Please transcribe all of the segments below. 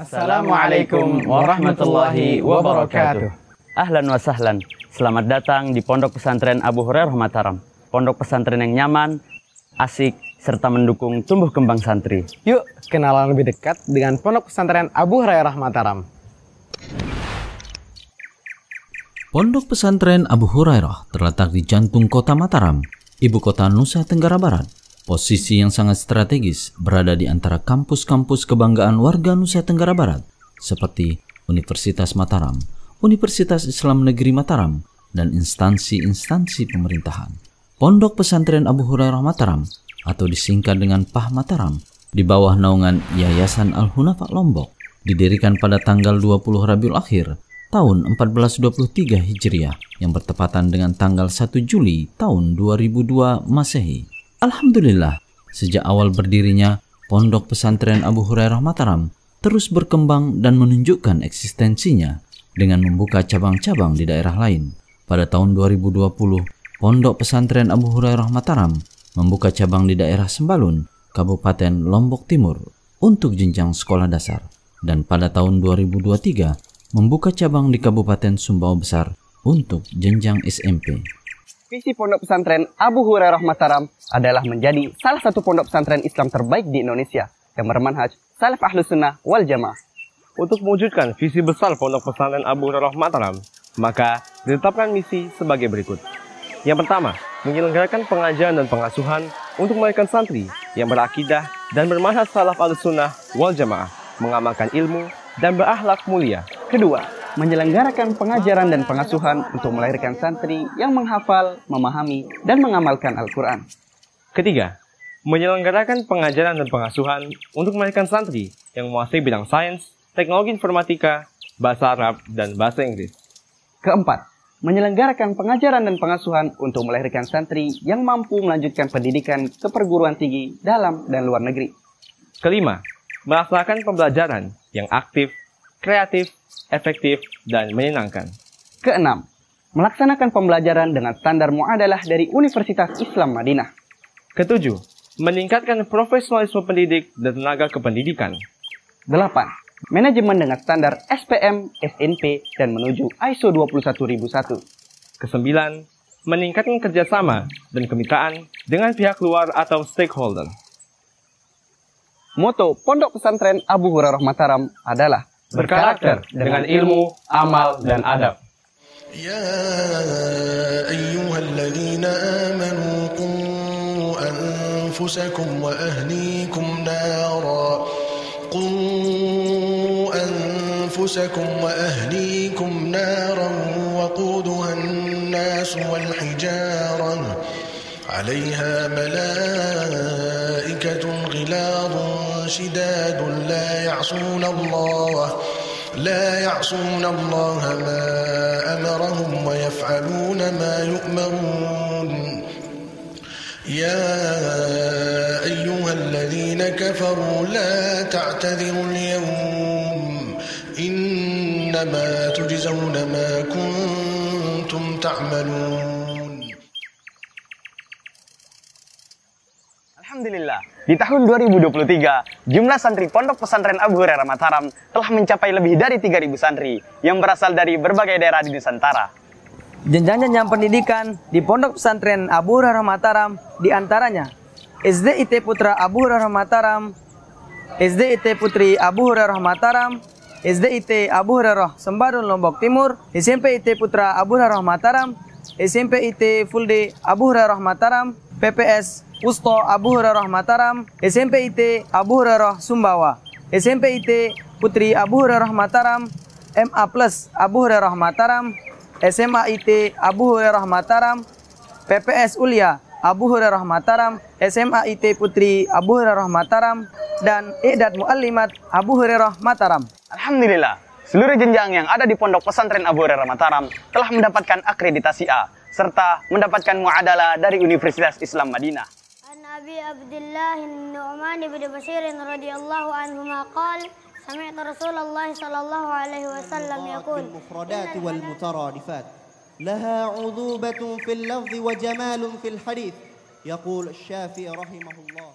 Assalamualaikum warahmatullahi wabarakatuh. Ahlan wa sahlan. Selamat datang di Pondok Pesantren Abu Hurairah Mataram. Pondok pesantren yang nyaman, asik, serta mendukung tumbuh kembang santri. Yuk kenalan lebih dekat dengan Pondok Pesantren Abu Hurairah Mataram. Pondok Pesantren Abu Hurairah terletak di jantung kota Mataram, ibu kota Nusa Tenggara Barat. Posisi yang sangat strategis berada di antara kampus-kampus kebanggaan warga Nusa Tenggara Barat seperti Universitas Mataram, Universitas Islam Negeri Mataram, dan instansi-instansi pemerintahan. Pondok Pesantren Abu Hurairah Mataram atau disingkat dengan PAH Mataram di bawah naungan Yayasan Al-Hunafa Lombok didirikan pada tanggal 20 Rabiul Akhir tahun 1423 Hijriah yang bertepatan dengan tanggal 1 Juli tahun 2002 Masehi. Alhamdulillah, sejak awal berdirinya, Pondok Pesantren Abu Hurairah Mataram terus berkembang dan menunjukkan eksistensinya dengan membuka cabang-cabang di daerah lain. Pada tahun 2020, Pondok Pesantren Abu Hurairah Mataram membuka cabang di daerah Sembalun, Kabupaten Lombok Timur untuk jenjang sekolah dasar. Dan pada tahun 2023, membuka cabang di Kabupaten Sumbawa Besar untuk jenjang SMP. Visi Pondok Pesantren Abu Hurairah Mataram adalah menjadi salah satu pondok pesantren Islam terbaik di Indonesia yang bermanhaj salaf ahlus sunnah wal jamaah. Untuk mewujudkan visi besar Pondok Pesantren Abu Hurairah Mataram, maka ditetapkan misi sebagai berikut. Yang pertama, menyelenggarakan pengajaran dan pengasuhan untuk melahirkan santri yang berakidah dan bermanhaj salaf ahlus sunnah wal jamaah, mengamalkan ilmu dan berakhlak mulia. Kedua, menyelenggarakan pengajaran dan pengasuhan untuk melahirkan santri yang menghafal, memahami, dan mengamalkan Al-Quran. Ketiga, menyelenggarakan pengajaran dan pengasuhan untuk melahirkan santri yang menguasai bidang sains, teknologi informatika, bahasa Arab, dan bahasa Inggris. Keempat, menyelenggarakan pengajaran dan pengasuhan untuk melahirkan santri yang mampu melanjutkan pendidikan ke perguruan tinggi dalam dan luar negeri. Kelima, melaksanakan pembelajaran yang aktif, kreatif, efektif, dan menyenangkan. Keenam, melaksanakan pembelajaran dengan standar muadalah dari Universitas Islam Madinah. Ketujuh, meningkatkan profesionalisme pendidik dan tenaga kependidikan. 8. Manajemen dengan standar SPM, SNP, dan menuju ISO 21001. Kesembilan, meningkatkan kerjasama dan kemitraan dengan pihak luar atau stakeholder. Moto Pondok Pesantren Abu Hurairah Mataram adalah berkarakter dengan ilmu, amal, dan adab. Ya ayyuhalladzina amanu qu anfusakum wa ahlikum nara qu anfusakum wa ahlikum naran waquduha an-nas wal hijarah 'alayha malaikatun ghiladun شداد لا يعصون الله ما أمرهم ويفعلون ما يؤمرون يا أيها الذين كفروا لا تعتذروا اليوم إنما تجزون ما كنتم تعملون. Alhamdulillah, di tahun 2023, jumlah santri Pondok Pesantren Abu Hurairah Mataram telah mencapai lebih dari 3.000 santri yang berasal dari berbagai daerah di Nusantara. Jenjang-jenjang pendidikan di Pondok Pesantren Abu Hurairah Mataram diantaranya SDIT Putra Abu Hurairah Mataram, SDIT Putri Abu Hurairah Mataram, SDIT Abu Hurairah Sembalun Lombok Timur, SMP IT Putra Abu Hurairah Mataram, SMP IT Full Day Abu Hurairah Mataram, PPS Wusto Abu Hurairah Mataram, SMP IT Abu Hurairah Sumbawa, SMP IT Putri Abu Hurairah Mataram, MA Plus Abu Hurairah Mataram, SMA IT Abu Hurairah Mataram, PPS Ulia Abu Hurairah Mataram, SMA IT Putri Abu Hurairah Mataram, dan I'dad Muallimat Abu Hurairah Mataram. Alhamdulillah, seluruh jenjang yang ada di Pondok Pesantren Abu Hurairah Mataram telah mendapatkan akreditasi A serta mendapatkan muadalah dari Universitas Islam Madinah. Abi Abdullah Nu'man bin Bashir radhiyallahu anhuma qala sami'tu Rasulullah sallallahu alaihi wasallam yaqul al-mufradat wal mutaradifat laha 'udhubatun fil lafzi wa jamalun fil hadith yaqul Asy-Syafi'i rahimahullah.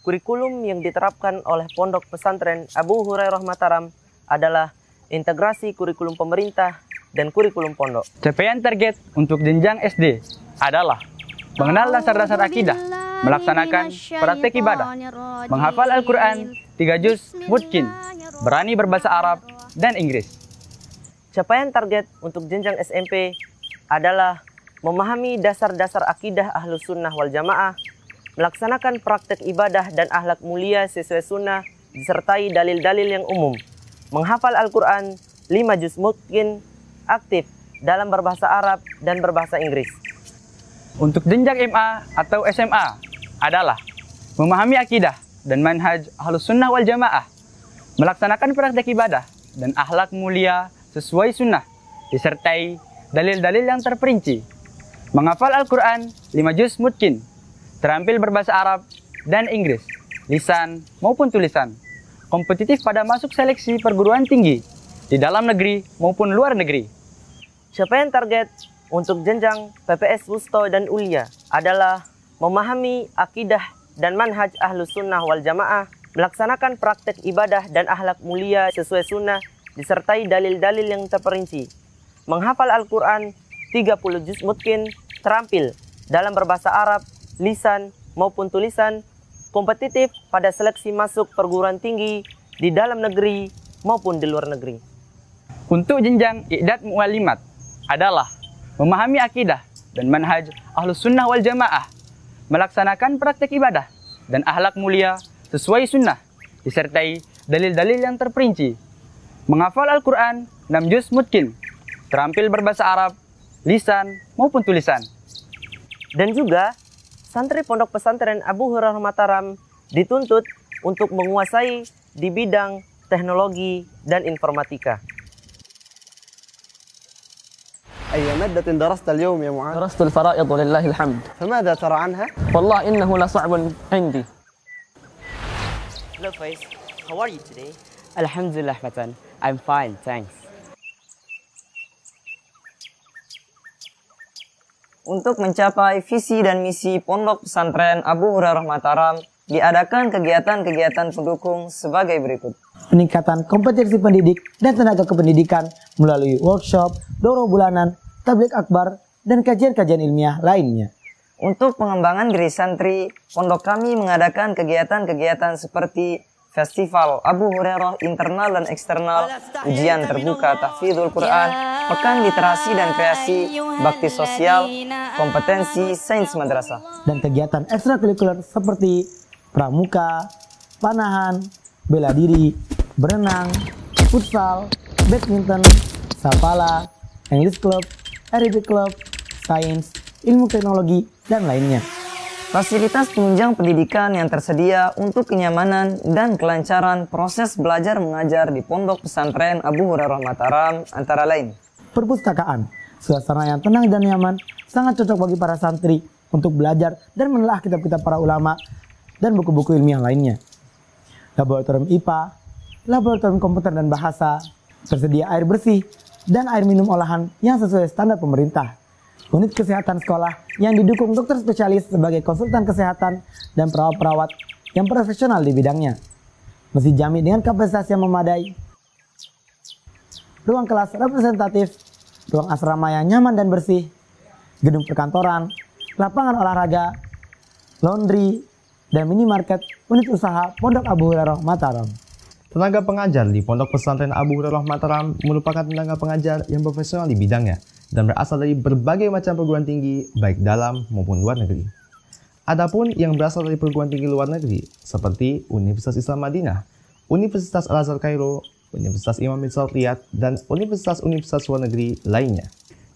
Kurikulum yang diterapkan oleh Pondok Pesantren Abu Hurairah Mataram adalah integrasi kurikulum pemerintah dan kurikulum pondok. Capaian target untuk jenjang SD adalah mengenal dasar-dasar akidah, melaksanakan praktek ibadah, menghafal Al-Quran 3 juz mutkin, berani berbahasa Arab dan Inggris. Capaian target untuk jenjang SMP adalah memahami dasar-dasar akidah Ahlus Sunnah wal Jamaah, melaksanakan praktek ibadah dan akhlak mulia sesuai sunnah disertai dalil-dalil yang umum, menghafal Al-Quran 5 juz mutkin, aktif dalam berbahasa Arab dan berbahasa Inggris. Untuk jenjang MA atau SMA adalah memahami akidah dan manhaj Ahlus Sunnah wal Jamaah, melaksanakan praktek ibadah dan akhlak mulia sesuai sunnah disertai dalil-dalil yang terperinci, menghafal Al-Quran 5 juz mutkin, terampil berbahasa Arab dan Inggris, lisan maupun tulisan, kompetitif pada masuk seleksi perguruan tinggi di dalam negeri maupun luar negeri. Capaian target untuk jenjang PPS Wusto dan Ulia adalah memahami akidah dan manhaj Ahlus Sunnah wal Jamaah, melaksanakan praktek ibadah dan akhlak mulia sesuai sunnah disertai dalil-dalil yang terperinci, menghafal Al-Quran 30 juz mutkin, terampil dalam berbahasa Arab, lisan maupun tulisan, kompetitif pada seleksi masuk perguruan tinggi di dalam negeri maupun di luar negeri. Untuk jenjang I'dad Mu'allimat adalah memahami akidah dan manhaj Ahlus Sunnah wal Jamaah, melaksanakan praktek ibadah dan akhlak mulia sesuai sunnah disertai dalil-dalil yang terperinci, menghafal Al-Quran 6 juz mutkin, terampil berbahasa Arab, lisan maupun tulisan. Dan juga santri Pondok Pesantren Abu Hurairah Mataram dituntut untuk menguasai di bidang teknologi dan informatika. أي مادة درست اليوم يا معاذ؟ درست الفرائض ولله الحمد. فماذا ترى عنها؟ والله إنه لصعب عندي. Hello Faiz, how are you today? Alhamdulillah Fatan, I'm fine, thanks. Untuk mencapai visi dan misi Pondok Pesantren Abu Hurairah Mataram, diadakan kegiatan-kegiatan pendukung sebagai berikut. Peningkatan kompetensi pendidik dan tenaga kependidikan melalui workshop, doro bulanan, tablik akbar, dan kajian-kajian ilmiah lainnya. Untuk pengembangan diri santri, pondok kami mengadakan kegiatan-kegiatan seperti Festival Abu Hurairah internal dan eksternal, ujian terbuka tahfidzul Quran, pekan literasi dan kreasi, bakti sosial, kompetensi sains madrasah. Dan kegiatan ekstrakurikuler seperti pramuka, panahan, bela diri, berenang, futsal, badminton, sapala, English club, Arabic club, sains, ilmu teknologi, dan lainnya. Fasilitas penunjang pendidikan yang tersedia untuk kenyamanan dan kelancaran proses belajar mengajar di Pondok Pesantren Abu Hurairah Mataram antara lain. Perpustakaan, suasana yang tenang dan nyaman, sangat cocok bagi para santri untuk belajar dan menelaah kitab-kitab para ulama dan buku-buku ilmiah lainnya. Laboratorium IPA, laboratorium komputer dan bahasa, tersedia air bersih, dan air minum olahan yang sesuai standar pemerintah. Unit kesehatan sekolah yang didukung dokter spesialis sebagai konsultan kesehatan dan perawat-perawat yang profesional di bidangnya. Masjid jami dengan kapasitas yang memadai. Ruang kelas representatif, ruang asrama yang nyaman dan bersih, gedung perkantoran, lapangan olahraga, laundry, dan minimarket unit usaha Pondok Abu Hurairah Mataram. Tenaga pengajar di Pondok Pesantren Abu Hurairah Mataram merupakan tenaga pengajar yang profesional di bidangnya dan berasal dari berbagai macam perguruan tinggi baik dalam maupun luar negeri. Adapun yang berasal dari perguruan tinggi luar negeri seperti Universitas Islam Madinah, Universitas Al-Azhar Kairo, Universitas Imam bin Saud Riyadh, dan universitas-universitas luar negeri lainnya.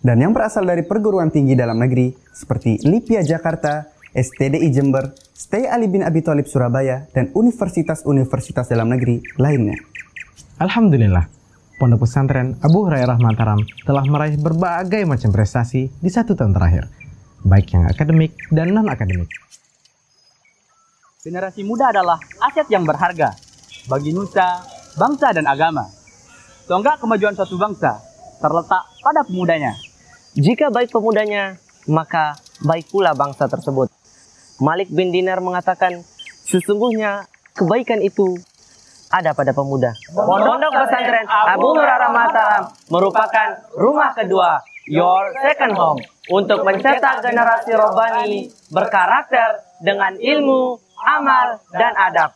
Dan yang berasal dari perguruan tinggi dalam negeri seperti LIPIA Jakarta, STDI Jember, STI Ali bin Abi Thalib Surabaya, dan universitas-universitas dalam negeri lainnya. Alhamdulillah, Pondok Pesantren Abu Hurairah Mataram telah meraih berbagai macam prestasi di 1 tahun terakhir, baik yang akademik dan non-akademik. Generasi muda adalah aset yang berharga bagi nusa, bangsa, dan agama. Tonggak kemajuan suatu bangsa terletak pada pemudanya. Jika baik pemudanya, maka baik pula bangsa tersebut. Malik bin Dinar mengatakan, Sesungguhnya kebaikan itu ada pada pemuda. Pondok Pesantren Abu Hurairah Mataram merupakan rumah kedua, your second home, untuk mencetak generasi robbani berkarakter dengan ilmu, amal, dan adab.